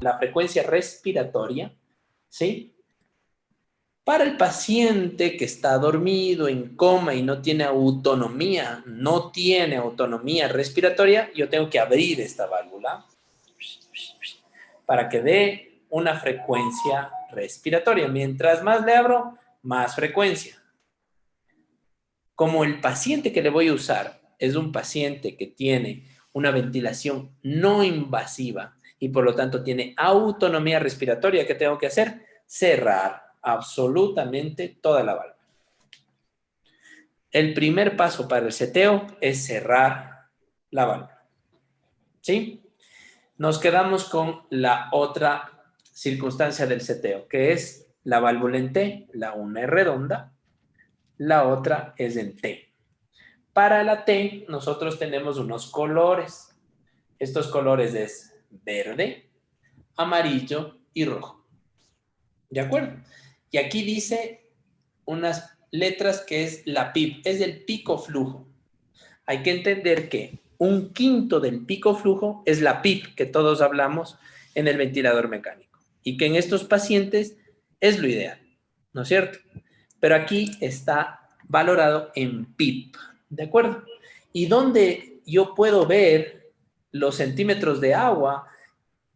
la frecuencia respiratoria, ¿sí? Para el paciente que está dormido, en coma y no tiene autonomía respiratoria, yo tengo que abrir esta válvula para que dé una frecuencia respiratoria. Mientras más le abro, más frecuencia. Como el paciente que le voy a usar es un paciente que tiene una ventilación no invasiva y por lo tanto tiene autonomía respiratoria, ¿qué tengo que hacer? Cerrar absolutamente toda la válvula. El primer paso para el seteo es cerrar la válvula. ¿Sí? Nos quedamos con la otra circunstancia del seteo, que es la válvula en T. La una es redonda, la otra es en T. Para la T, nosotros tenemos unos colores. Estos colores es verde, amarillo y rojo. ¿De acuerdo? Y aquí dice unas letras que es la PIP, es el pico flujo. Hay que entender que un quinto del pico flujo es la PIP que todos hablamos en el ventilador mecánico y que en estos pacientes es lo ideal, ¿no es cierto? Pero aquí está valorado en PIP, ¿de acuerdo? Y donde yo puedo ver los centímetros de agua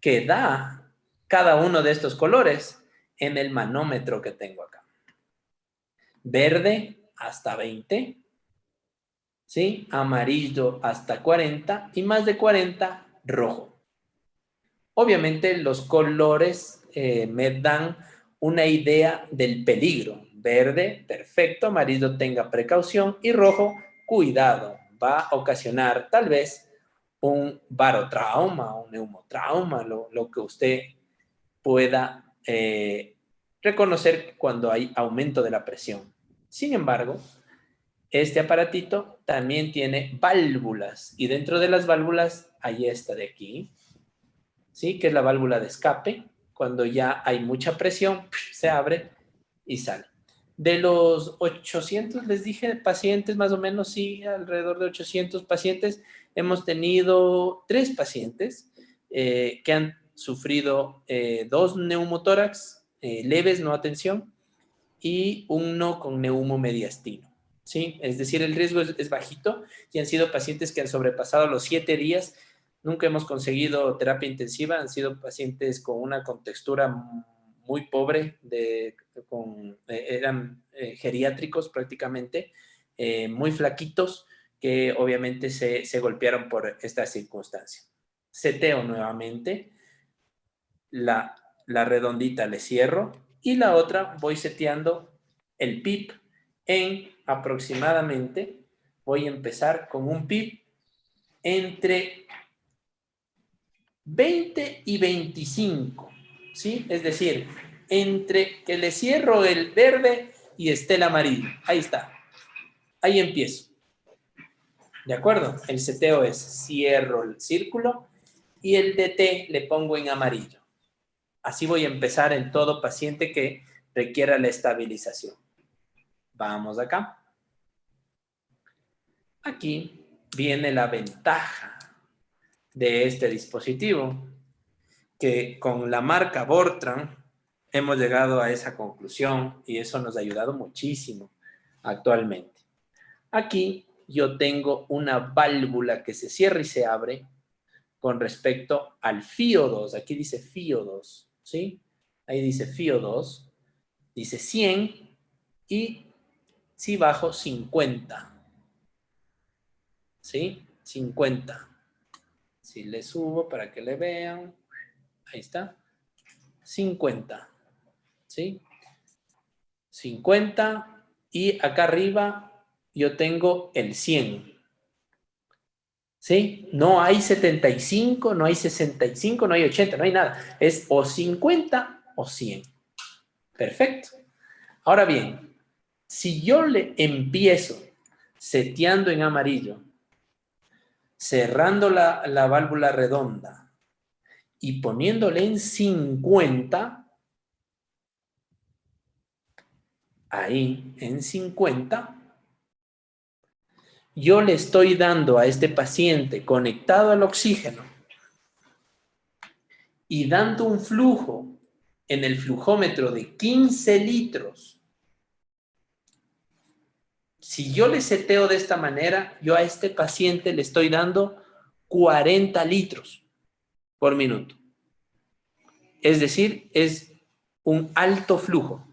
que da cada uno de estos colores en el manómetro que tengo acá. Verde hasta 20, ¿sí? Amarillo hasta 40 y más de 40 rojo. Obviamente los colores me dan una idea del peligro. Verde, perfecto, amarillo, tenga precaución y rojo, cuidado, va a ocasionar tal vez un barotrauma, un neumotrauma, lo que usted pueda reconocer cuando hay aumento de la presión. Sin embargo, este aparatito también tiene válvulas y dentro de las válvulas hay esta de aquí, ¿sí? Que es la válvula de escape. Cuando ya hay mucha presión, se abre y sale. De los 800, les dije, pacientes, más o menos, sí, alrededor de 800 pacientes, hemos tenido 3 pacientes que han sufrido 2 neumotórax leves, no atención, y uno con neumomediastino. ¿Sí? Es decir, el riesgo es bajito y han sido pacientes que han sobrepasado los 7 días. Nunca hemos conseguido terapia intensiva, han sido pacientes con una contextura muy pobre, eran geriátricos prácticamente, muy flaquitos, que obviamente se golpearon por esta circunstancia. Seteo nuevamente, la redondita le cierro y la otra voy seteando el PIP en aproximadamente, voy a empezar con un PIP entre 20 y 25, ¿sí? Es decir, entre que le cierro el verde y esté el amarillo. Ahí está. Ahí empiezo. ¿De acuerdo? El seteo es cierro el círculo y el DT le pongo en amarillo. Así voy a empezar en todo paciente que requiera la estabilización. Vamos acá. Aquí viene la ventaja de este dispositivo, que con la marca Vortran hemos llegado a esa conclusión y eso nos ha ayudado muchísimo actualmente. Aquí yo tengo una válvula que se cierra y se abre con respecto al FIO2. Aquí dice FIO2, ¿sí? Ahí dice FIO2, dice 100 y si bajo 50, ¿sí? 50. Si le subo para que le vean, ahí está, 50, ¿sí? 50 y acá arriba yo tengo el 100, ¿sí? No hay 75, no hay 65, no hay 80, no hay nada. Es o 50 o 100. Perfecto. Ahora bien, si yo le empiezo seteando en amarillo, cerrando la válvula redonda y poniéndole en 50, ahí en 50, yo le estoy dando a este paciente conectado al oxígeno y dando un flujo en el flujómetro de 15 litros, si yo le seteo de esta manera, yo a este paciente le estoy dando 40 litros por minuto. Es decir, es un alto flujo.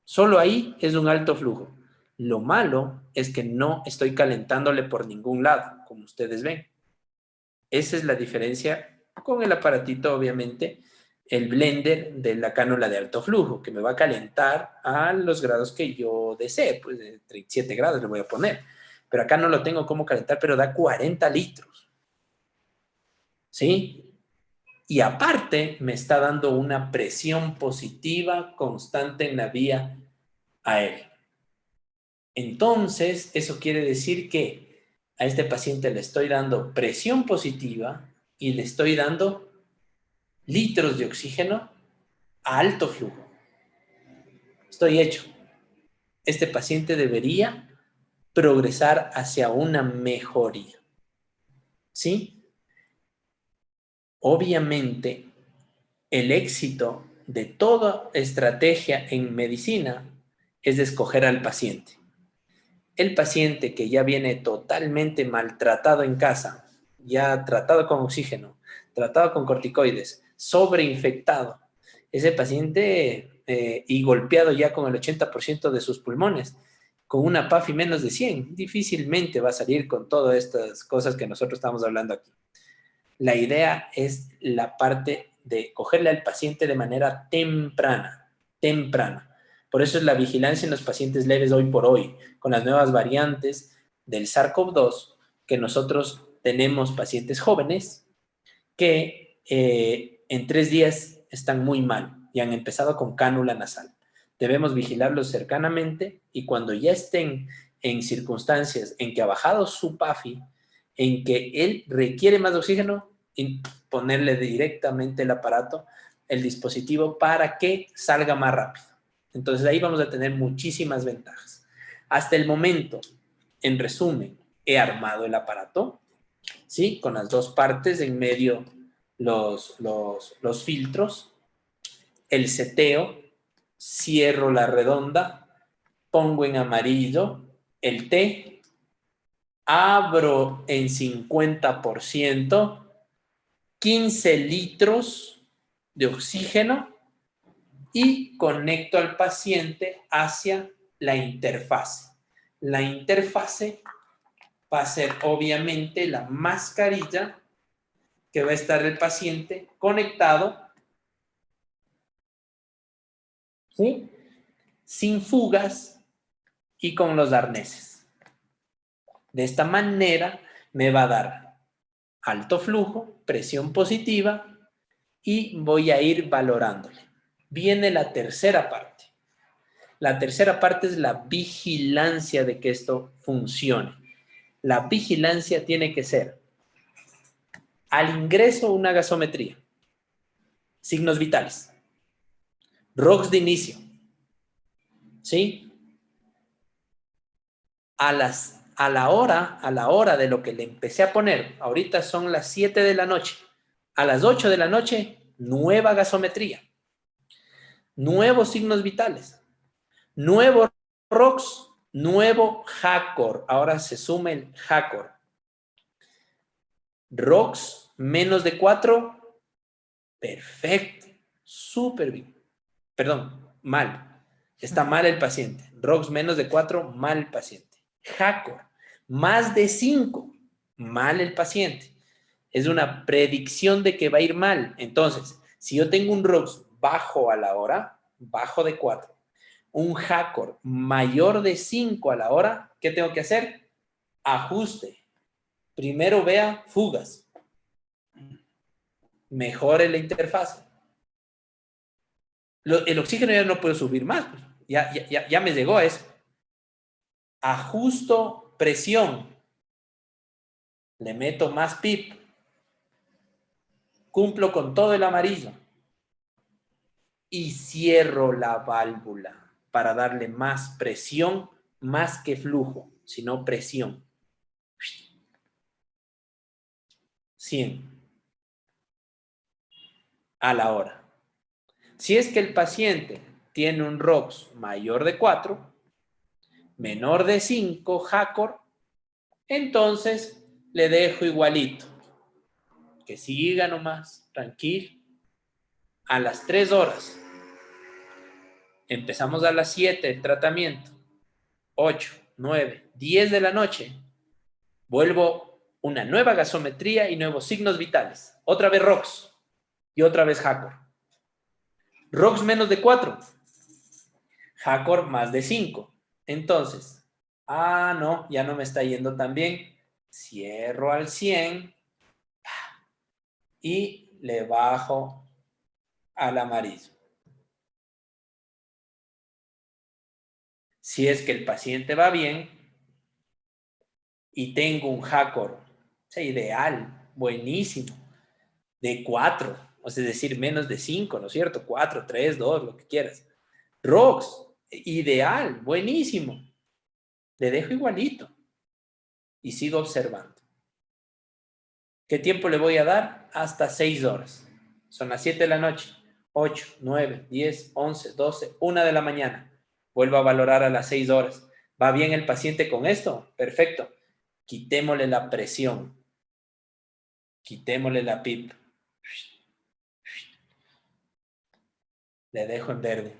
Solo ahí es un alto flujo. Lo malo es que no estoy calentándole por ningún lado, como ustedes ven. Esa es la diferencia con el aparatito, obviamente, el blender de la cánula de alto flujo, que me va a calentar a los grados que yo desee, pues de 37 grados le voy a poner. Pero acá no lo tengo como calentar, pero da 40 litros. ¿Sí? Y aparte me está dando una presión positiva constante en la vía aérea. Entonces, eso quiere decir que a este paciente le estoy dando presión positiva y le estoy dando litros de oxígeno a alto flujo. Estoy hecho. Este paciente debería progresar hacia una mejoría. ¿Sí? Obviamente, el éxito de toda estrategia en medicina es de escoger al paciente. El paciente que ya viene totalmente maltratado en casa, ya tratado con oxígeno, tratado con corticoides, sobreinfectado, ese paciente y golpeado ya con el 80% de sus pulmones, con una PAFI menos de 100, difícilmente va a salir con todas estas cosas que nosotros estamos hablando aquí. La idea es la parte de cogerle al paciente de manera temprana, temprana. Por eso es la vigilancia en los pacientes leves hoy por hoy, con las nuevas variantes del SARS-CoV-2, que nosotros tenemos pacientes jóvenes que en 3 días están muy mal y han empezado con cánula nasal. Debemos vigilarlos cercanamente y cuando ya estén en circunstancias en que ha bajado su PAFI, en que él requiere más oxígeno, y ponerle directamente el aparato, el dispositivo, para que salga más rápido. Entonces ahí vamos a tener muchísimas ventajas. Hasta el momento, en resumen, he armado el aparato, ¿sí? Con las dos partes, en medio los filtros, el seteo, cierro la redonda, pongo en amarillo el T, abro en 50%, 15 litros de oxígeno y conecto al paciente hacia la interfase. La interfase va a ser obviamente la mascarilla que va a estar el paciente conectado, ¿sí? Sin fugas y con los arneses. De esta manera me va a dar alto flujo, presión positiva y voy a ir valorándole. Viene la tercera parte. La tercera parte es la vigilancia de que esto funcione. La vigilancia tiene que ser al ingreso una gasometría, signos vitales, ROX de inicio, ¿sí? A la hora de lo que le empecé a poner, ahorita son las 7 de la noche, a las 8 de la noche, nueva gasometría, nuevos signos vitales, nuevo ROX, nuevo HACOR, ahora se suma el HACOR. ROX menos de 4, perfecto, súper bien. Perdón, mal. Está mal el paciente. ROX menos de 4, mal el paciente. HACOR, más de 5, mal el paciente. Es una predicción de que va a ir mal. Entonces, si yo tengo un ROX bajo a la hora, bajo de 4, un HACOR mayor de 5 a la hora, ¿qué tengo que hacer? Ajuste. Primero vea fugas. Mejore la interfaz. El oxígeno ya no puede subir más. Pues. Ya me llegó a eso. Ajusto presión. Le meto más PIP. Cumplo con todo el amarillo. Y cierro la válvula para darle más presión, más que flujo, sino presión. 100. a la hora. Si es que el paciente tiene un ROX mayor de 4, menor de 5 HACOR, entonces le dejo igualito. Que siga nomás, tranquilo. A las 3 horas. Empezamos a las 7 el tratamiento. 8, 9, 10 de la noche. Vuelvo una nueva gasometría y nuevos signos vitales. Otra vez ROX y otra vez HACOR. ROX menos de 4. HACOR más de 5. Entonces, no, ya no me está yendo tan bien. Cierro al 100 y le bajo al amarillo. Si es que el paciente va bien y tengo un HACOR, ideal, buenísimo, de 4, o sea, es decir, menos de 5, ¿no es cierto? 4, 3, 2, lo que quieras. ROX, ideal, buenísimo. Le dejo igualito y sigo observando. ¿Qué tiempo le voy a dar? Hasta 6 horas. Son las 7 de la noche. 8, 9, 10, 11, 12, 1 de la mañana. Vuelvo a valorar a las 6 horas. ¿Va bien el paciente con esto? Perfecto. Quitémosle la presión. Quitémosle la PIP. Le dejo en verde.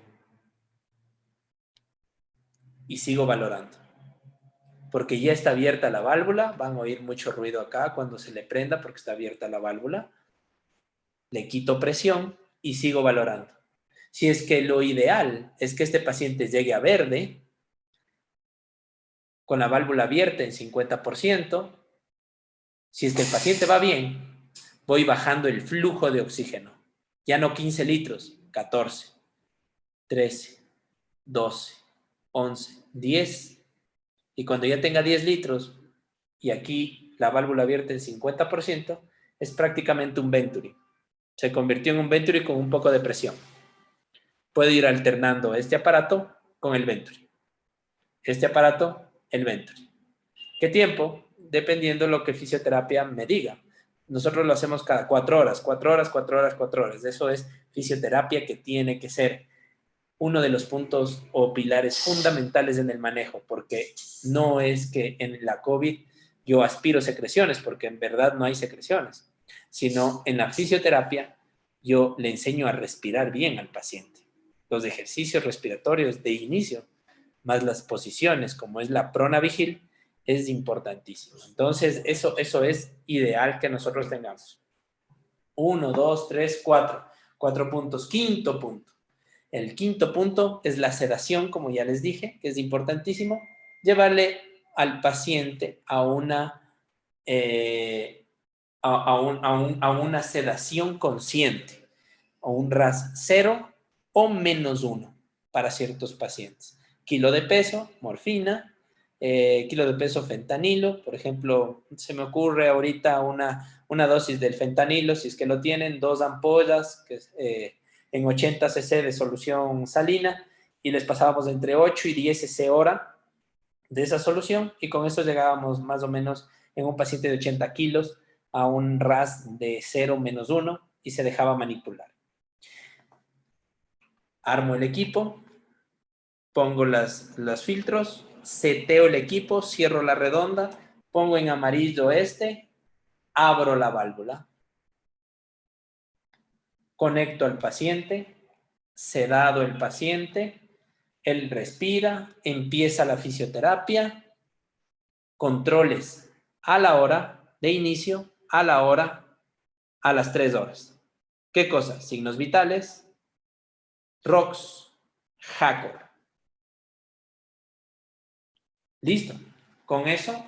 Y sigo valorando. Porque ya está abierta la válvula. Van a oír mucho ruido acá cuando se le prenda porque está abierta la válvula. Le quito presión y sigo valorando. Si es que lo ideal es que este paciente llegue a verde, con la válvula abierta en 50%, si es que el paciente va bien, voy bajando el flujo de oxígeno. Ya no 15 litros, 14, 13, 12, 11, 10. Y cuando ya tenga 10 litros, y aquí la válvula abierta en 50%, es prácticamente un Venturi. Se convirtió en un Venturi con un poco de presión. Puedo ir alternando este aparato con el Venturi. Este aparato, el Venturi. ¿Qué tiempo? Dependiendo de lo que fisioterapia me diga. Nosotros lo hacemos cada 4 horas, 4 horas, 4 horas, 4 horas. Eso es fisioterapia que tiene que ser uno de los puntos o pilares fundamentales en el manejo, porque no es que en la COVID yo aspiro secreciones, porque en verdad no hay secreciones, sino en la fisioterapia yo le enseño a respirar bien al paciente. Los ejercicios respiratorios de inicio, más las posiciones, como es la pronavigil, es importantísimo. Entonces, eso es ideal que nosotros tengamos. 1, 2, 3, 4. 4 puntos. Quinto punto. El quinto punto es la sedación, como ya les dije, que es importantísimo. Llevarle al paciente a una, a una sedación consciente, o un RAS 0 o -1 para ciertos pacientes. Kilo de peso, morfina, kilo de peso fentanilo, por ejemplo, se me ocurre ahorita una dosis del fentanilo, si es que lo tienen, 2 ampollas que, en 80 cc de solución salina, y les pasábamos entre 8 y 10 cc hora de esa solución, y con eso llegábamos más o menos en un paciente de 80 kilos a un RAS de 0 -1 y se dejaba manipular. Armo el equipo, pongo los filtros, seteo el equipo, cierro la redonda, pongo en amarillo abro la válvula, conecto al paciente, sedado el paciente, él respira, empieza la fisioterapia, controles a la hora de inicio, a la hora, a las 3 horas. ¿Qué cosa? Signos vitales, ROX, HACOR. Listo. Con eso,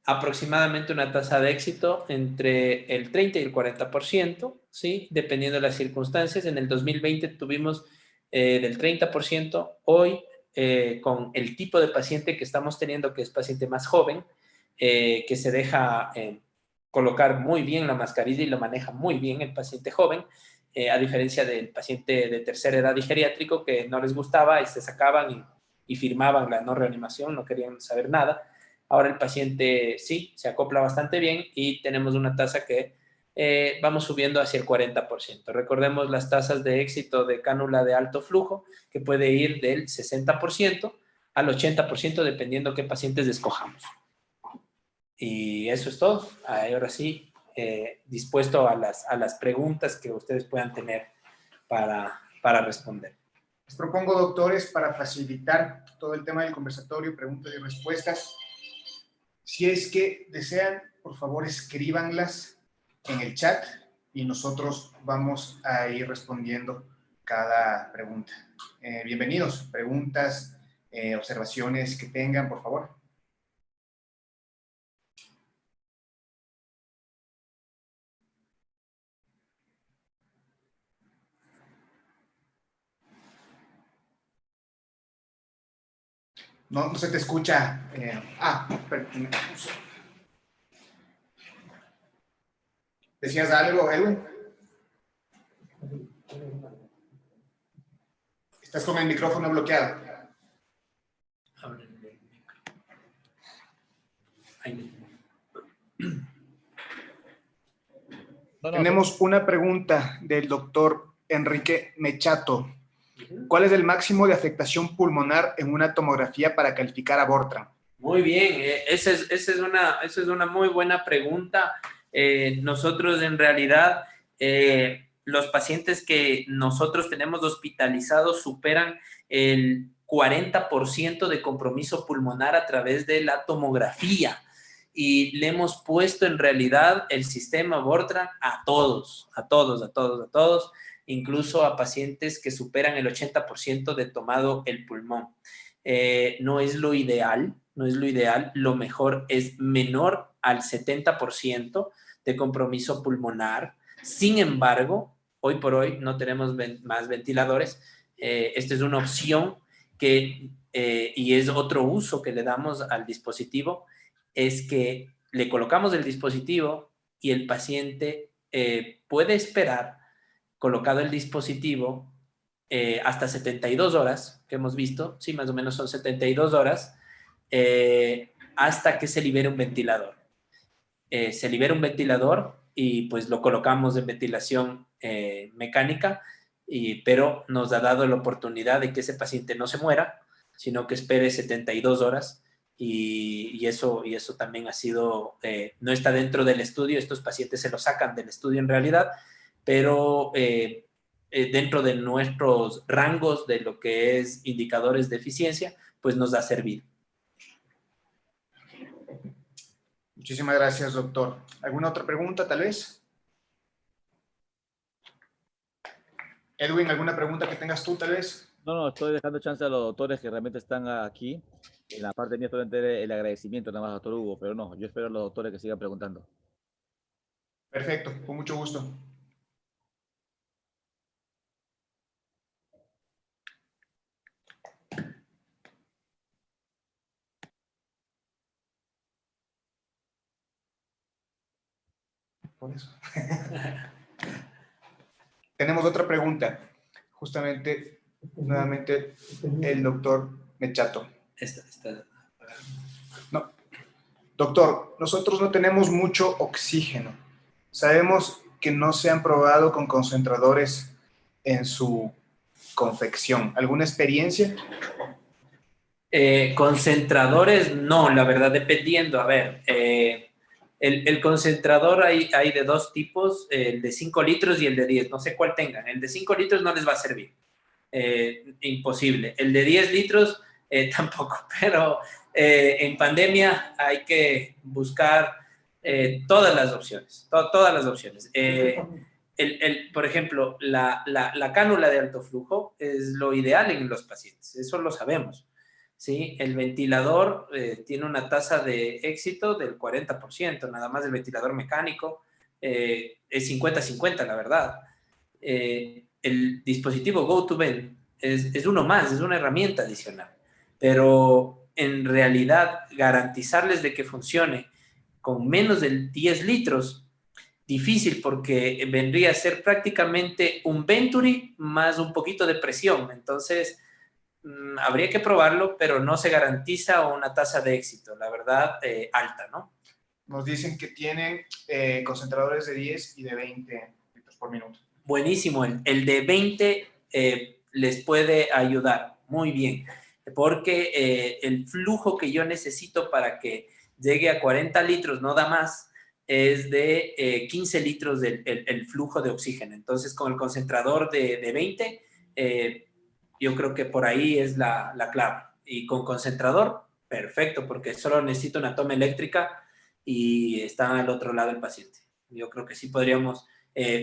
aproximadamente una tasa de éxito entre el 30 y el 40%, ¿sí? Dependiendo de las circunstancias. En el 2020 tuvimos del 30%. Hoy, con el tipo de paciente que estamos teniendo, que es paciente más joven, que se deja colocar muy bien la mascarilla y lo maneja muy bien el paciente joven, a diferencia del paciente de tercera edad y geriátrico que no les gustaba y se sacaban y firmaban la no reanimación, no querían saber nada. Ahora el paciente sí, se acopla bastante bien y tenemos una tasa que vamos subiendo hacia el 40%. Recordemos las tasas de éxito de cánula de alto flujo, que puede ir del 60% al 80%, dependiendo qué pacientes escojamos. Y eso es todo. Ahora sí, dispuesto a las preguntas que ustedes puedan tener para responder. Les propongo, doctores, para facilitar todo el tema del conversatorio, preguntas y respuestas, si es que desean, por favor, escríbanlas en el chat y nosotros vamos a ir respondiendo cada pregunta. Bienvenidos. Preguntas, observaciones que tengan, por favor. No se te escucha. ¿Decías algo, Edwin? Estás con el micrófono bloqueado. Tenemos una pregunta del doctor Enrique Mechato. ¿Cuál es el máximo de afectación pulmonar en una tomografía para calificar a Bortran? Muy bien, esa es una muy buena pregunta. Nosotros en realidad, los pacientes que nosotros tenemos hospitalizados superan el 40% de compromiso pulmonar a través de la tomografía. Y le hemos puesto en realidad el sistema Bortran a todos, incluso a pacientes que superan el 80% de tomado el pulmón. No es lo ideal, lo mejor es menor al 70% de compromiso pulmonar. Sin embargo, hoy por hoy no tenemos más ventiladores. Esta es una opción y es otro uso que le damos al dispositivo, es que le colocamos el dispositivo y el paciente puede esperar colocado el dispositivo hasta 72 horas, que hemos visto, sí, más o menos son 72 horas, hasta que se libere un ventilador. Se libera un ventilador y pues lo colocamos en ventilación mecánica, pero nos ha dado la oportunidad de que ese paciente no se muera, sino que espere 72 horas y eso también ha sido, no está dentro del estudio, estos pacientes se lo sacan del estudio en realidad, pero dentro de nuestros rangos de lo que es indicadores de eficiencia, pues nos ha servido. Muchísimas gracias, doctor. ¿Alguna otra pregunta, tal vez? Edwin, ¿alguna pregunta que tengas tú, tal vez? No, estoy dejando chance a los doctores que realmente están aquí. En la parte mía solamente el agradecimiento nada más, doctor Hugo, pero no, yo espero a los doctores que sigan preguntando. Perfecto, con mucho gusto. Por eso. Tenemos otra pregunta. Justamente, nuevamente, el doctor Mechato. No. Doctor, nosotros no tenemos mucho oxígeno. Sabemos que no se han probado con concentradores en su confección. ¿Alguna experiencia? Concentradores, no, la verdad, dependiendo. A ver, el concentrador hay de dos tipos, el de 5 litros y el de 10. No sé cuál tengan. El de 5 litros no les va a servir. Imposible. El de 10 litros tampoco. Pero en pandemia hay que buscar todas las opciones. Todas las opciones. Por ejemplo, la cánula de alto flujo es lo ideal en los pacientes. Eso lo sabemos. ¿Sí? El ventilador tiene una tasa de éxito del 40%, nada más el ventilador mecánico es 50-50, la verdad. El dispositivo GoToVent es uno más, es una herramienta adicional, pero en realidad garantizarles de que funcione con menos de 10 litros, difícil porque vendría a ser prácticamente un Venturi más un poquito de presión, entonces habría que probarlo, pero no se garantiza una tasa de éxito, la verdad, alta, ¿no? Nos dicen que tienen concentradores de 10 y de 20 litros por minuto. Buenísimo, el de 20 les puede ayudar muy bien, porque el flujo que yo necesito para que llegue a 40 litros, no da más, es de 15 litros el flujo de oxígeno. Entonces, con el concentrador de 20, yo creo que por ahí es la clave. Y con concentrador, perfecto, porque solo necesito una toma eléctrica y está al otro lado el paciente. Yo creo que sí podríamos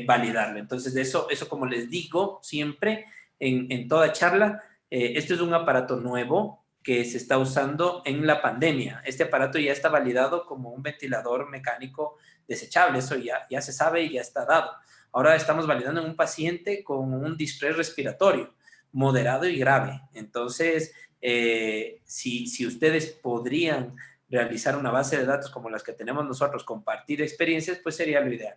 validarlo. Entonces, eso como les digo siempre en toda charla, este es un aparato nuevo que se está usando en la pandemia. Este aparato ya está validado como un ventilador mecánico desechable, eso ya se sabe y ya está dado. Ahora estamos validando en un paciente con un distrés respiratorio moderado y grave. Entonces, si ustedes podrían realizar una base de datos como las que tenemos nosotros, compartir experiencias, pues sería lo ideal.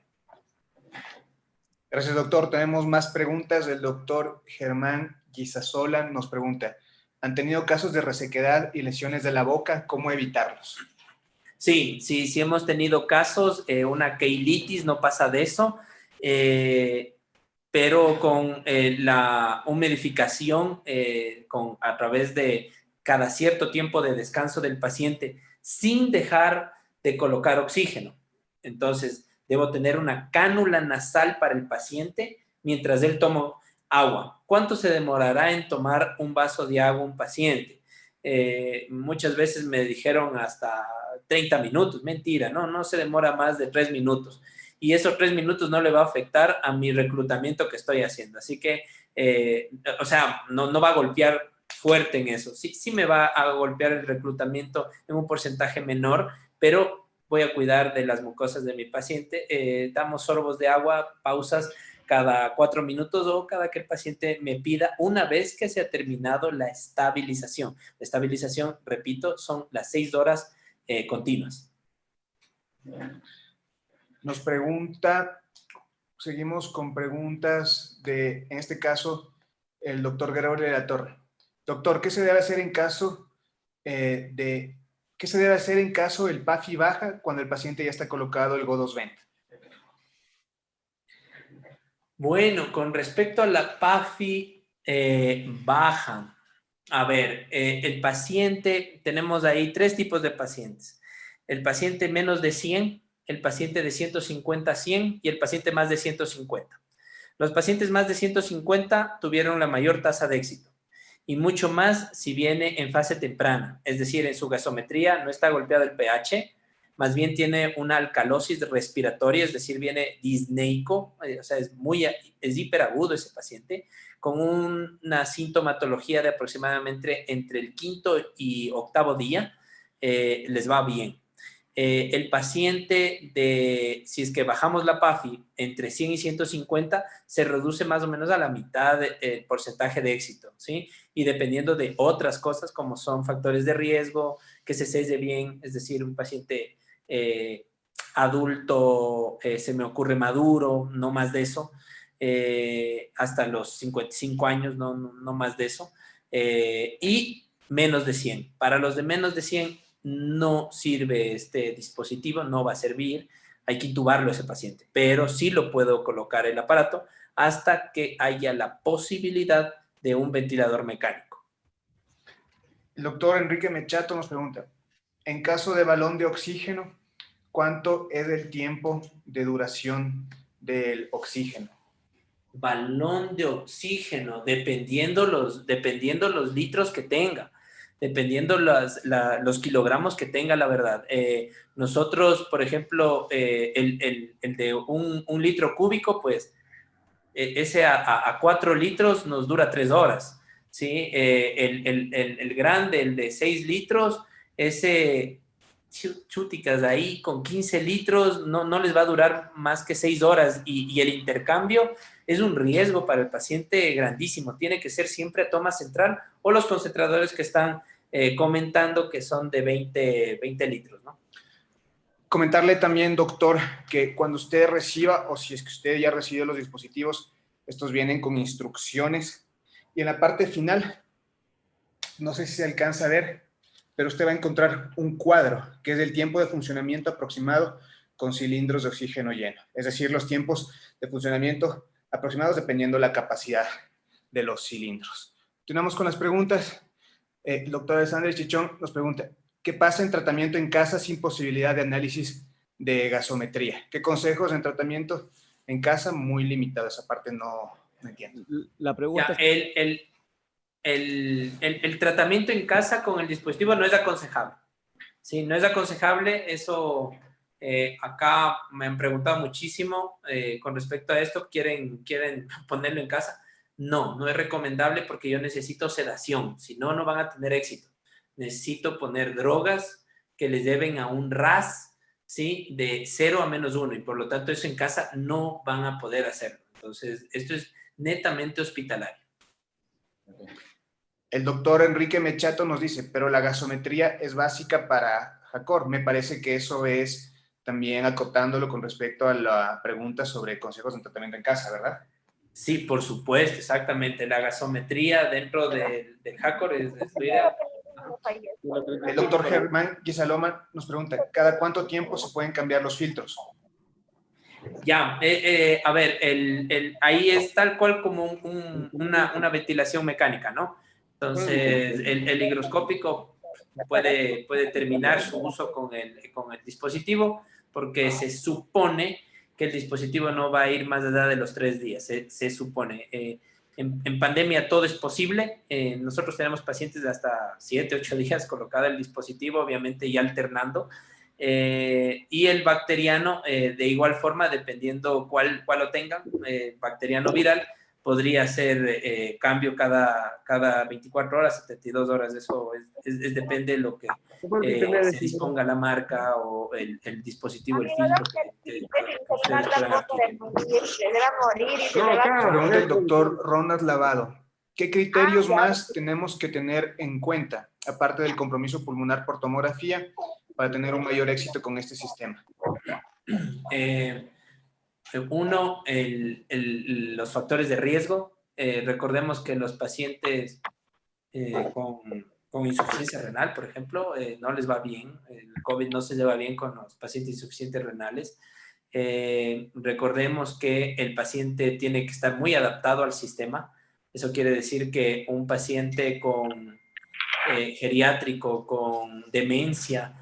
Gracias, doctor. Tenemos más preguntas. El doctor Germán Guisasola nos pregunta, ¿han tenido casos de resequedad y lesiones de la boca? ¿Cómo evitarlos? Sí hemos tenido casos, una queilitis, no pasa de eso, pero con la humidificación a través de cada cierto tiempo de descanso del paciente, sin dejar de colocar oxígeno. Entonces, debo tener una cánula nasal para el paciente mientras él toma agua. ¿Cuánto se demorará en tomar un vaso de agua un paciente? Muchas veces me dijeron hasta 30 minutos. Mentira, no se demora más de 3 minutos. Y esos 3 minutos no le va a afectar a mi reclutamiento que estoy haciendo. Así que, no va a golpear fuerte en eso. Sí me va a golpear el reclutamiento en un porcentaje menor, pero voy a cuidar de las mucosas de mi paciente. Damos sorbos de agua, pausas cada 4 minutos o cada que el paciente me pida, una vez que se ha terminado la estabilización. La estabilización, repito, son las 6 horas continuas. Nos pregunta, seguimos con preguntas en este caso, el doctor Gregorio de la Torre. Doctor, ¿qué se debe hacer en caso el PAFI baja cuando el paciente ya está colocado el Go220? Bueno, con respecto a la PAFI baja, a ver, el paciente, tenemos ahí 3 tipos de pacientes. El paciente menos de 100, el paciente de 150 a 100 y el paciente más de 150. Los pacientes más de 150 tuvieron la mayor tasa de éxito y mucho más si viene en fase temprana, es decir, en su gasometría no está golpeado el pH, más bien tiene una alcalosis respiratoria, es decir, viene disneico, o sea, es hiperagudo ese paciente, con una sintomatología de aproximadamente entre el 5º y 8º día, les va bien. El paciente si es que bajamos la PAFI entre 100 y 150, se reduce más o menos a la mitad el porcentaje de éxito, ¿sí? Y dependiendo de otras cosas como son factores de riesgo, que se selle bien, es decir, un paciente adulto, se me ocurre maduro, no más de eso, hasta los 55 años, no más de eso, y menos de 100. Para los de menos de 100, no sirve este dispositivo, no va a servir, hay que intubarlo a ese paciente, pero sí lo puedo colocar el aparato hasta que haya la posibilidad de un ventilador mecánico. El doctor Enrique Mechato nos pregunta, en caso de balón de oxígeno, ¿cuánto es el tiempo de duración del oxígeno? Balón de oxígeno, dependiendo los litros que tenga, dependiendo los kilogramos que tenga, la verdad. Nosotros, por ejemplo, el de un litro cúbico, pues ese a 4 litros nos dura 3 horas, ¿sí? El grande, el de 6 litros, ese chúticas ahí con 15 litros no les va a durar más que 6 horas y el intercambio es un riesgo para el paciente grandísimo. Tiene que ser siempre a toma central o los concentradores que están comentando que son de 20 litros, ¿no? Comentarle también, doctor, que cuando usted reciba, o si es que usted ya recibió los dispositivos, estos vienen con instrucciones. Y en la parte final, no sé si se alcanza a ver, pero usted va a encontrar un cuadro, que es el tiempo de funcionamiento aproximado con cilindros de oxígeno lleno. Es decir, los tiempos de funcionamiento aproximados dependiendo la capacidad de los cilindros. Continuamos con las preguntas. El doctor Alexander Chichón nos pregunta, ¿qué pasa en tratamiento en casa sin posibilidad de análisis de gasometría? ¿Qué consejos en tratamiento en casa? Muy limitado, esa parte no entiendo. La pregunta Ya, el tratamiento en casa con el dispositivo no es aconsejable. Sí, no es aconsejable. Eso acá me han preguntado muchísimo con respecto a esto. ¿Quieren ponerlo en casa? No es recomendable porque yo necesito sedación. Si no, no van a tener éxito. Necesito poner drogas que les lleven a un RAS, ¿sí? De 0 a -1 y por lo tanto eso en casa no van a poder hacerlo. Entonces, esto es netamente hospitalario. El doctor Enrique Mechato nos dice, pero la gasometría es básica para Jacor. Me parece que eso es también acotándolo con respecto a la pregunta sobre consejos de tratamiento en casa, ¿verdad? Sí, por supuesto, exactamente. La gasometría dentro del Jacor es lo ideal. El doctor Germán Guizaloma nos pregunta, ¿cada cuánto tiempo se pueden cambiar los filtros? Ya, a ver, ahí es tal cual como una ventilación mecánica, ¿no? Entonces, el higroscópico puede terminar su uso con el dispositivo porque se supone que el dispositivo no va a ir más allá de los 3 días, se supone. En pandemia todo es posible. Nosotros tenemos pacientes de hasta 7, 8 días colocado el dispositivo, obviamente ya alternando. Y el bacteriano, de igual forma, dependiendo cuál lo tengan, bacteriano viral, podría ser cambio cada 24 horas, 72 horas. Eso depende de lo que se disponga la marca o el dispositivo, el filtro que ustedes puedan adquirir. Pregunta el doctor Ronald Lavado. ¿Qué criterios más tenemos que tener en cuenta, aparte del compromiso pulmonar por tomografía, para tener un mayor éxito con este sistema? Uno, los factores de riesgo. Recordemos que los pacientes con insuficiencia renal, por ejemplo, no les va bien. El COVID no se lleva bien con los pacientes insuficientes renales. Recordemos que el paciente tiene que estar muy adaptado al sistema. Eso quiere decir que un paciente con geriátrico, con demencia,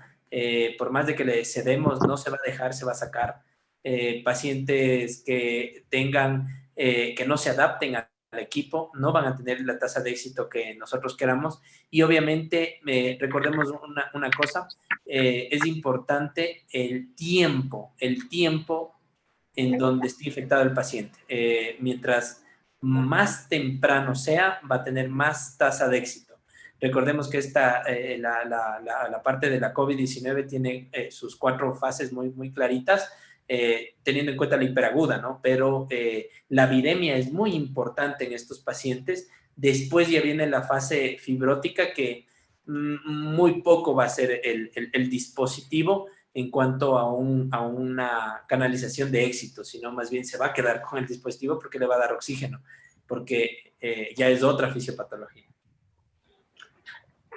por más de que le cedemos, no se va a dejar, se va a sacar. Pacientes que que no se adapten al equipo, no van a tener la tasa de éxito que nosotros queramos. Y obviamente, recordemos una cosa, es importante el tiempo en donde esté infectado el paciente. Mientras más temprano sea, va a tener más tasa de éxito. Recordemos que la parte de la COVID-19 tiene sus 4 fases muy claritas, teniendo en cuenta la hiperaguda, ¿no? Pero la viremia es muy importante en estos pacientes. Después ya viene la fase fibrótica, que muy poco va a ser el dispositivo en cuanto a una canalización de éxito, sino más bien se va a quedar con el dispositivo porque le va a dar oxígeno, porque ya es otra fisiopatología.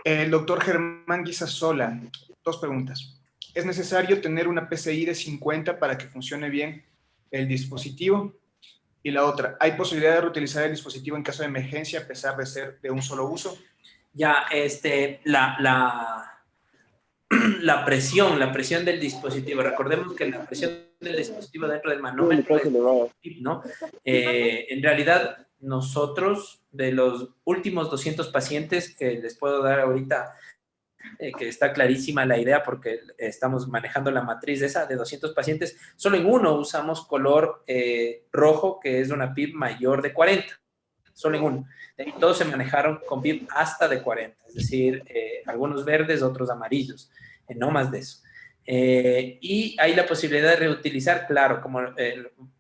El doctor Germán Guisasola, 2 preguntas. ¿Es necesario tener una PCI de 50 para que funcione bien el dispositivo? Y la otra, ¿hay posibilidad de reutilizar el dispositivo en caso de emergencia a pesar de ser de un solo uso? Ya, la presión del dispositivo. Recordemos que la presión del dispositivo dentro del manómetro es, ¿no? En realidad, nosotros, de los últimos 200 pacientes que les puedo dar ahorita, que está clarísima la idea porque estamos manejando la matriz de 200 pacientes, solo en uno usamos color rojo, que es una PIB mayor de 40. Solo en uno. Todos se manejaron con PIB hasta de 40, es decir, algunos verdes, otros amarillos, no más de eso. Y hay la posibilidad de reutilizar, claro, como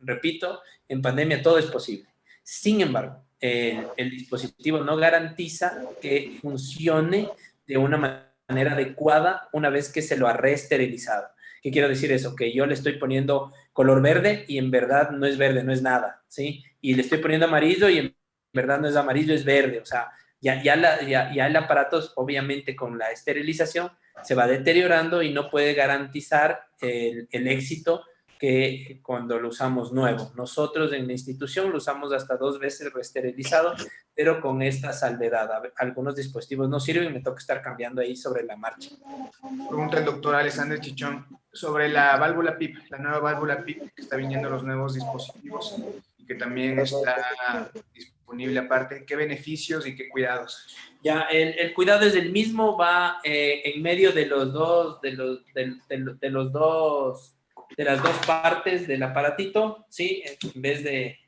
repito, en pandemia todo es posible. Sin embargo, el dispositivo no garantiza que funcione de una manera adecuada una vez que se lo ha reesterilizado. ¿Qué quiero decir eso? Que yo le estoy poniendo color verde y en verdad no es verde, no es nada, ¿sí? Y le estoy poniendo amarillo y en verdad no es amarillo, es verde. O sea, Ya el aparato, obviamente con la esterilización, se va deteriorando y no puede garantizar el éxito que cuando lo usamos nuevo. Nosotros en la institución lo usamos hasta 2 veces reesterilizado, pero con esta salvedad. Algunos dispositivos no sirven y me toca estar cambiando ahí sobre la marcha. Pregunta el doctor Alexander Chichón sobre la válvula PIP, la nueva válvula PIP que está viniendo los nuevos dispositivos y que también está disponible aparte. ¿Qué beneficios y qué cuidados? Ya, el cuidado es el mismo, va en medio de los dos, de las dos partes del aparatito, ¿sí? En vez de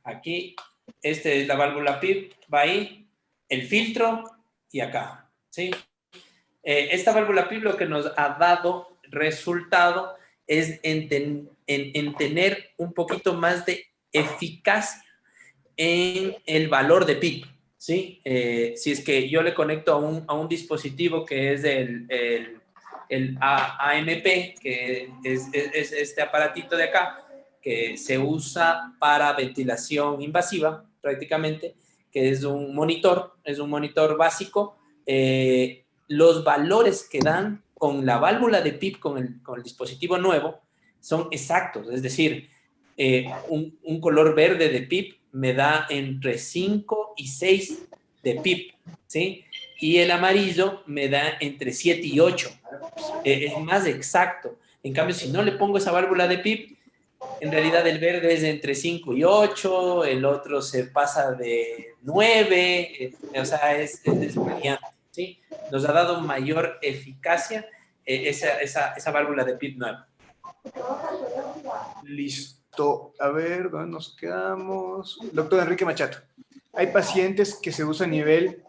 aquí, es la válvula PIP, va ahí, el filtro y acá, ¿sí? Esta válvula PIP lo que nos ha dado resultado es en tener un poquito más de eficacia en el valor de PIP, ¿sí? Si es que yo le conecto a un dispositivo que es el AMP, que es este aparatito de acá, que se usa para ventilación invasiva, prácticamente, que es un monitor básico. Los valores que dan con la válvula de PIP, con el dispositivo nuevo, son exactos, es decir, un color verde de PIP me da entre 5 y 6 de PIP, ¿sí? Y el amarillo me da entre 7 y 8. Es más exacto. En cambio, si no le pongo esa válvula de PIP, en realidad el verde es entre 5 y 8, el otro se pasa de 9, o sea, es variante, ¿sí? Nos ha dado mayor eficacia esa válvula de PIP nueva. Listo. A ver, ¿dónde nos quedamos? Doctor Enrique Machato. Hay pacientes que se usan a nivel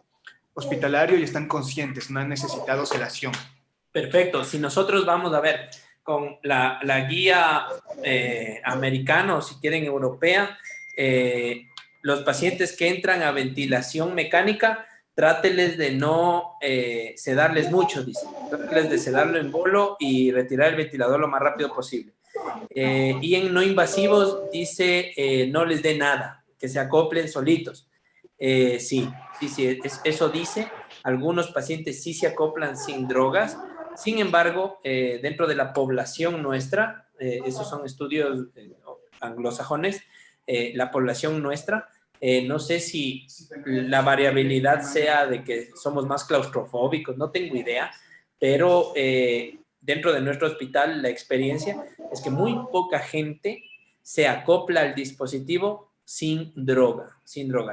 hospitalario y están conscientes, no han necesitado sedación. Perfecto. Si nosotros vamos a ver con la guía americana o si quieren europea, los pacientes que entran a ventilación mecánica, tráteles de no sedarles mucho, dice. Tráteles de sedarlo en bolo y retirar el ventilador lo más rápido posible. Y en no invasivos dice no les dé nada, que se acoplen solitos. Sí, eso dice. Algunos pacientes sí se acoplan sin drogas. Sin embargo, dentro de la población nuestra, esos son estudios anglosajones, la población nuestra, no sé si la variabilidad sea de que somos más claustrofóbicos, no tengo idea, pero dentro de nuestro hospital la experiencia es que muy poca gente se acopla al dispositivo sin droga,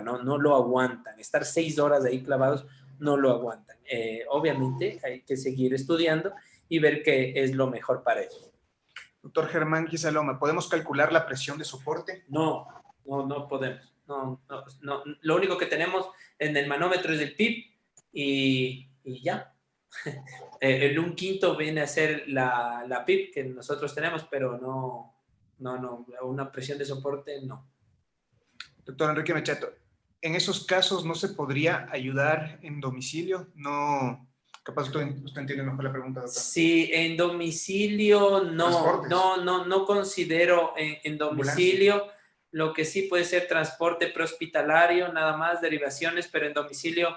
no lo aguantan. Estar 6 horas ahí clavados no lo aguantan. Obviamente hay que seguir estudiando y ver qué es lo mejor para ellos. Doctor Germán Quisaloma, ¿podemos calcular la presión de soporte? No podemos. No. Lo único que tenemos en el manómetro es el PIP y ya. El 1/5 viene a ser la PIP que nosotros tenemos, pero no, una presión de soporte no. Doctor Enrique Machato, ¿en esos casos no se podría ayudar en domicilio? No, capaz usted entiende mejor la pregunta, doctor. Sí, en domicilio no considero en domicilio. Ambulancia. Lo que sí puede ser transporte prehospitalario, nada más, derivaciones, pero en domicilio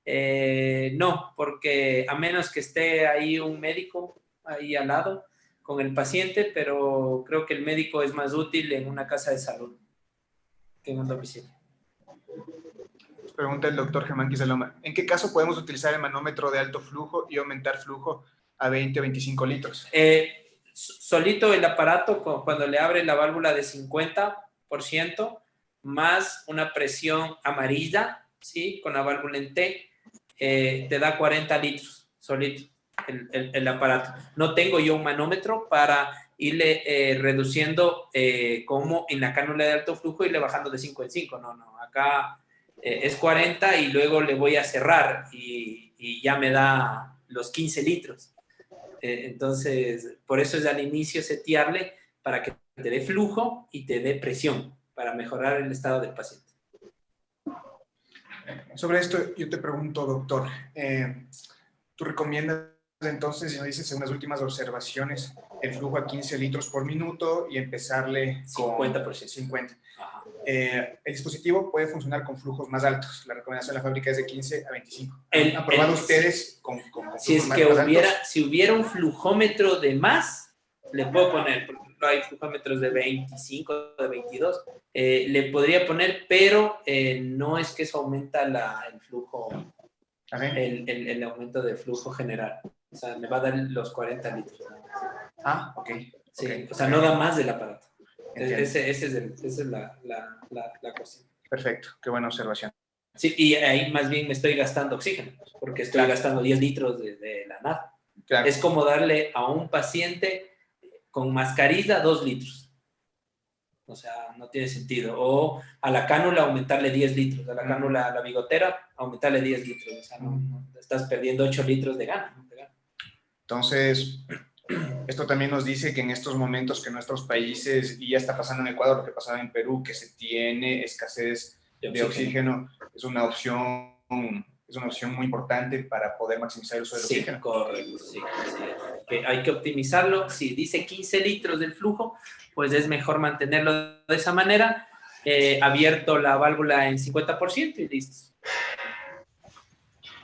no, porque a menos que esté ahí un médico ahí al lado con el paciente, pero creo que el médico es más útil en una casa de salud que en un domicilio. Pregunta el doctor Germán Quisaloma. ¿En qué caso podemos utilizar el manómetro de alto flujo y aumentar flujo a 20 o 25 litros? Solito el aparato, cuando le abre la válvula de 50%, más una presión amarilla, ¿sí? Con la válvula en T, te da 40 litros solito el aparato. No tengo yo un manómetro para irle reduciendo como en la cánula de alto flujo, irle bajando de 5 en 5. No. Acá es 40 y luego le voy a cerrar y ya me da los 15 litros. Entonces, por eso es al inicio setearle para que te dé flujo y te dé presión para mejorar el estado del paciente. Sobre esto yo te pregunto, doctor, ¿tú recomiendas entonces, si nos dices en las últimas observaciones, el flujo a 15 litros por minuto y empezarle con 50%? 50. Ajá. el dispositivo puede funcionar con flujos más altos. La recomendación de la fábrica es de 15 a 25. ¿Han el- probado ustedes con Si es flujos que más altos? si hubiera un flujómetro de más, le puedo poner, por ejemplo, hay flujómetros de 25, de 22, le podría poner, pero no es que eso aumenta el flujo, ¿Ah, sí? el aumento de flujo general. O sea, me va a dar los 40 litros. Ah, ok. Sí, Ok. o sea, no da más del aparato. Entiendo. Esa es la cuestión. Perfecto, qué buena observación. Sí, y ahí más bien me estoy gastando oxígeno, porque estoy Claro. gastando 10 litros de la nada. Claro. Es como darle a un paciente con mascarilla 2 litros. O sea, no tiene sentido. O a la cánula aumentarle 10 litros, a la cánula, a la bigotera, aumentarle 10 litros. O sea, no estás perdiendo 8 litros de gana. Entonces, esto también nos dice que en estos momentos que nuestros países, y ya está pasando en Ecuador, lo que pasaba en Perú, que se tiene escasez de oxígeno, es una opción muy importante para poder maximizar el uso del oxígeno. Correcto, sí. Que hay que optimizarlo. Si dice 15 litros del flujo, pues es mejor mantenerlo de esa manera, abierto la válvula en 50% y listo.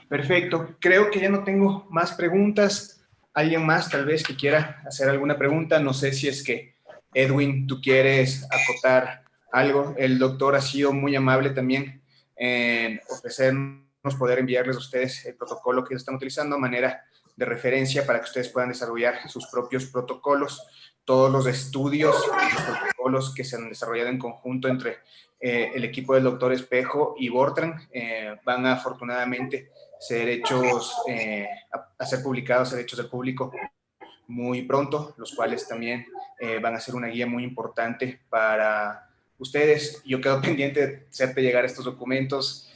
Perfecto. Creo que ya no tengo más preguntas. ¿Alguien más tal vez que quiera hacer alguna pregunta? No sé si es que, Edwin, tú quieres acotar algo. El doctor ha sido muy amable también en ofrecernos poder enviarles a ustedes el protocolo que están utilizando a manera de referencia para que ustedes puedan desarrollar sus propios protocolos. Todos los estudios y los protocolos que se han desarrollado en conjunto entre el equipo del doctor Espejo y Bortran van a afortunadamente ser hechos, a ser publicados, ser hechos del público muy pronto, los cuales también van a ser una guía muy importante para ustedes. Yo quedo pendiente de hacerte llegar estos documentos.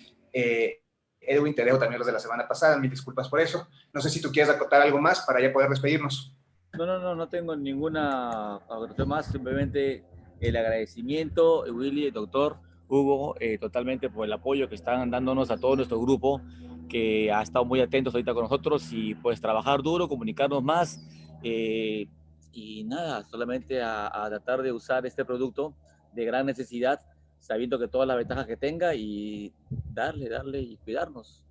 Edwin, te dejo también los de la semana pasada, mis disculpas por eso. No sé si tú quieres acotar algo más para ya poder despedirnos. No tengo ninguna acotación más, simplemente el agradecimiento, Willy, doctor, Hugo, totalmente por el apoyo que están dándonos a todo nuestro grupo, que ha estado muy atentos ahorita con nosotros y pues trabajar duro, comunicarnos más y nada, solamente a tratar de usar este producto de gran necesidad, sabiendo que todas las ventajas que tenga y darle y cuidarnos.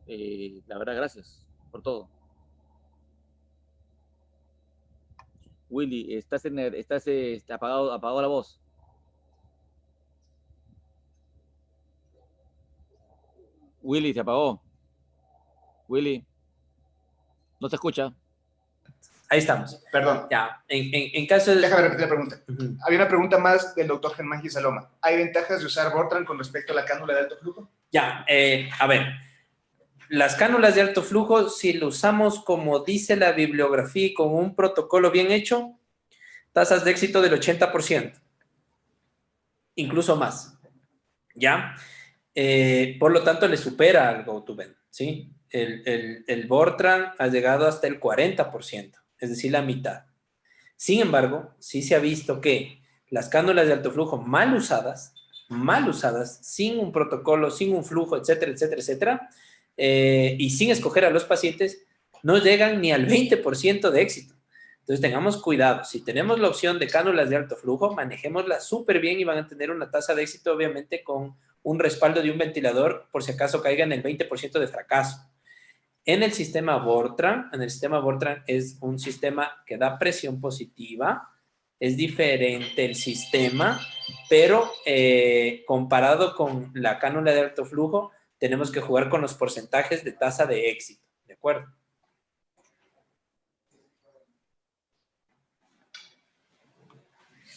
La verdad, gracias por todo. Willy, estás apagado la voz. Willy, se apagó. Willy, no se escucha. Ahí estamos. Perdón. Ya, en caso de... Déjame repetir la pregunta. Había una pregunta más del doctor Germán Gisaloma. ¿Hay ventajas de usar Bortran con respecto a la cánula de alto flujo? Ya, a ver, las cánulas de alto flujo, si lo usamos como dice la bibliografía y con un protocolo bien hecho, tasas de éxito del 80%, incluso más, ¿ya? Por lo tanto, le supera al GoToVent, ¿sí? El Bortran ha llegado hasta el 40%, es decir, la mitad. Sin embargo, sí se ha visto que las cánulas de alto flujo mal usadas, sin un protocolo, sin un flujo, etcétera, etcétera, etcétera, y sin escoger a los pacientes, no llegan ni al 20% de éxito. Entonces tengamos cuidado. Si tenemos la opción de cánulas de alto flujo, manejémoslas súper bien y van a tener una tasa de éxito, obviamente, con un respaldo de un ventilador, por si acaso caigan el 20% de fracaso. En el sistema Bortran es un sistema que da presión positiva, es diferente el sistema, pero comparado con la cánula de alto flujo, tenemos que jugar con los porcentajes de tasa de éxito, ¿de acuerdo?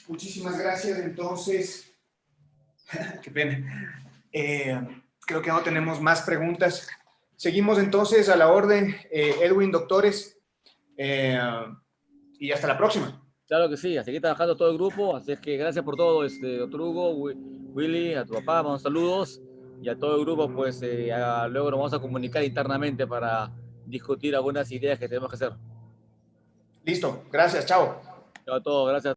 Muchísimas gracias. Entonces, qué pena. Creo que no tenemos más preguntas. Seguimos entonces a la orden, Edwin, doctores, y hasta la próxima. Claro que sí, a seguir trabajando todo el grupo, así es que gracias por todo, doctor Hugo, Willy, a tu papá, vamos saludos, y a todo el grupo, pues luego nos vamos a comunicar internamente para discutir algunas ideas que tenemos que hacer. Listo, gracias, chao. Chao a todos, gracias.